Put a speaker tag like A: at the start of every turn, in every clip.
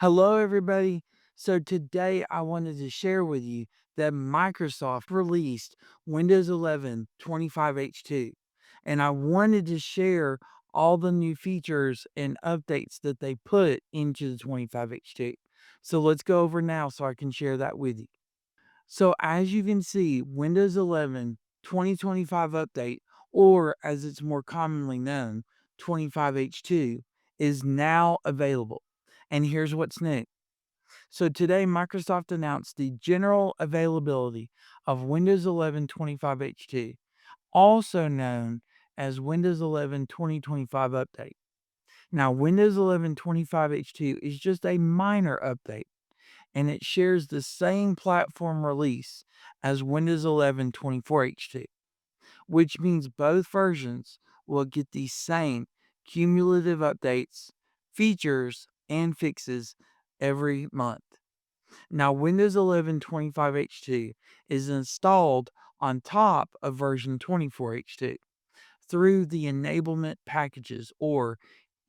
A: Hello, everybody. So, today I wanted to share with you that Microsoft released Windows 11 25H2. And I wanted to share all the new features and updates that they put into the 25H2. So, let's go over now so I can share that with you. So, as you can see, Windows 11 2025 update, or as it's more commonly known, 25H2, is now available. And here's what's new. So today, Microsoft announced the general availability of Windows 11 25H2, also known as Windows 11 2025 Update. Now, Windows 11 25H2 is just a minor update, and it shares the same platform release as Windows 11 24H2, which means both versions will get the same cumulative updates, features, and fixes every month. Now, Windows 11 25H2 is installed on top of version 24H2 through the enablement packages, or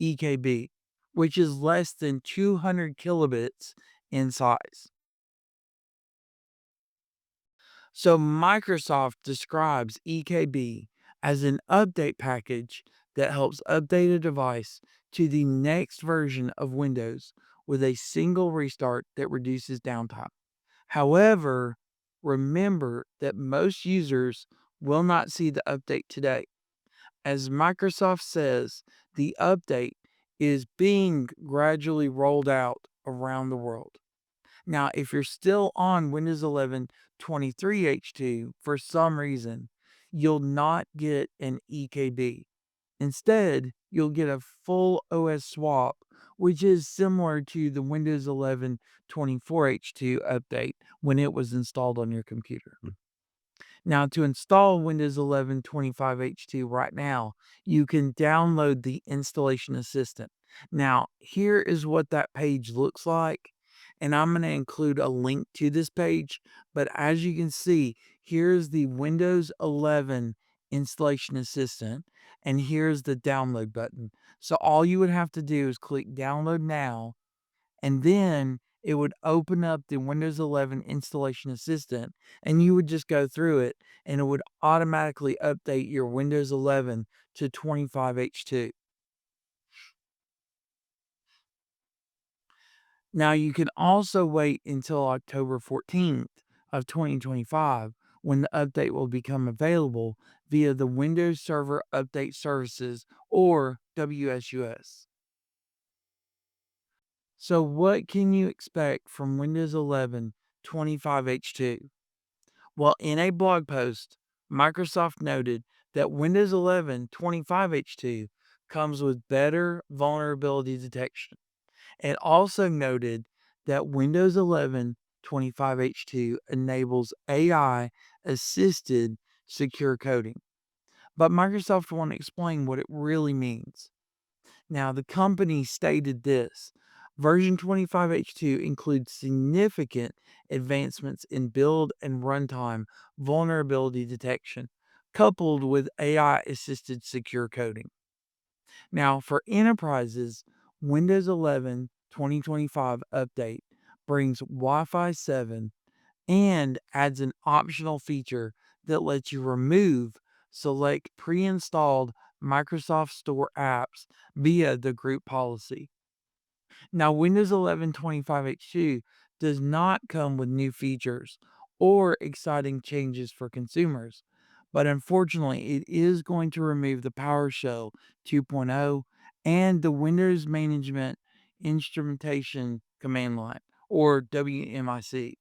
A: EKB, which is less than 200 kilobits in size. So, Microsoft describes EKB as an update package that helps update a device to the next version of Windows with a single restart that reduces downtime. However, remember that most users will not see the update today. As Microsoft says, the update is being gradually rolled out around the world. Now, if you're still on Windows 11 23H2 for some reason, you'll not get an EKB. Instead, you'll get a full OS swap, which is similar to the Windows 11 24H2 update when it was installed on your computer. Now, to install Windows 11 25H2 right now, you can download the installation assistant. Now, here is what that page looks like, and I'm going to include a link to this page. But as you can see, here's the Windows 11 installation assistant, and here's the download button. So, all you would have to do is click download now, and then it would open up the Windows 11 installation assistant, and you would just go through it, and it would automatically update your Windows 11 to 25H2. Now, you can also wait until October 14th of 2025 when the update will become available via the Windows Server Update Services, or WSUS. So, what can you expect from Windows 11 25H2? Well, in a blog post, Microsoft noted that Windows 11 25H2 comes with better vulnerability detection. It also noted that Windows 11 25H2 enables AI assisted secure coding. But Microsoft won't explain what it really means. Now, the company stated this: version 25H2 includes significant advancements in build and runtime vulnerability detection, coupled with AI assisted secure coding. Now, for enterprises, Windows 11 2025 update brings Wi Fi 7 and adds an optional feature that lets you remove select pre installed Microsoft Store apps via the group policy. Now, Windows 11 25H2 does not come with new features or exciting changes for consumers, but unfortunately, it is going to remove the PowerShell 2.0 and the Windows Management Instrumentation Command Line, or WMIC.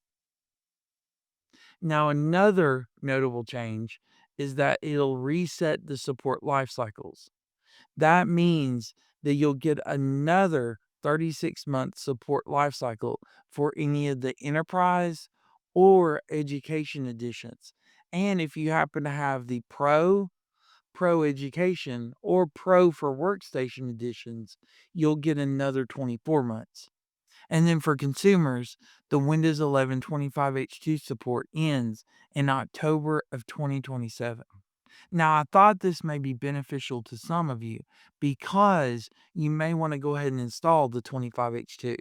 A: Now, another notable change is that it'll reset the support life cycles. That means that you'll get another 36-month support lifecycle for any of the enterprise or education editions. And if you happen to have the Pro Education, or Pro for Workstation editions, you'll get another 24 months. And then for consumers, the Windows 11 25H2 support ends in October of 2027. Now, I thought this may be beneficial to some of you because you may want to go ahead and install the 25H2.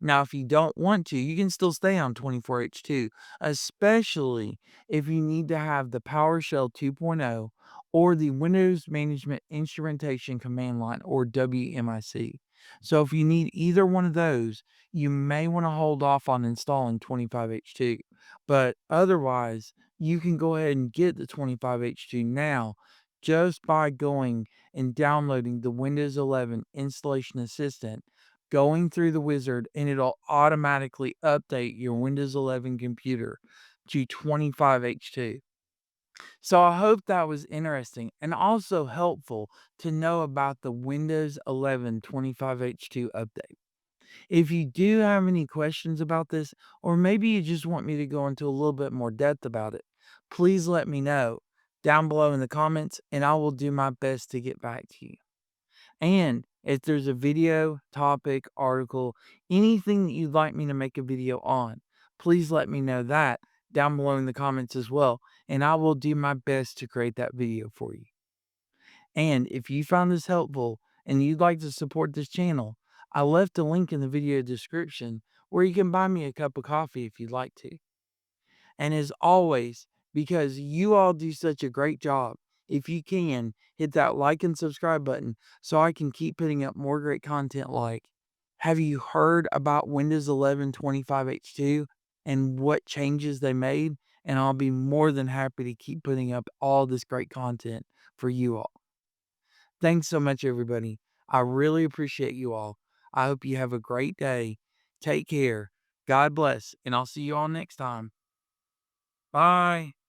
A: Now, if you don't want to, you can still stay on 24H2, especially if you need to have the PowerShell 2.0 or the Windows Management Instrumentation Command Line, or WMIC. So if you need either one of those, you may want to hold off on installing 25H2. But otherwise, you can go ahead and get the 25H2 now just by going and downloading the Windows 11 Installation Assistant, going through the wizard, and it'll automatically update your Windows 11 computer to 25H2. So I hope that was interesting and also helpful to know about the Windows 11 25H2 update. If you do have any questions about this, or maybe you just want me to go into a little bit more depth about it, please let me know down below in the comments, and I will do my best to get back to you. And if there's a video, topic, article, anything that you'd like me to make a video on, please let me know that down below in the comments as well, and I will do my best to create that video for you. And if you found this helpful and you'd like to support this channel, I left a link in the video description where you can buy me a cup of coffee if you'd like to. And as always, because you all do such a great job, if you can, hit that like and subscribe button so I can keep putting up more great content like, have you heard about Windows 11 25H2 and what changes they made? And I'll be more than happy to keep putting up all this great content for you all. Thanks so much, everybody. I really appreciate you all. I hope you have a great day. Take care. God bless, and I'll see you all next time. Bye.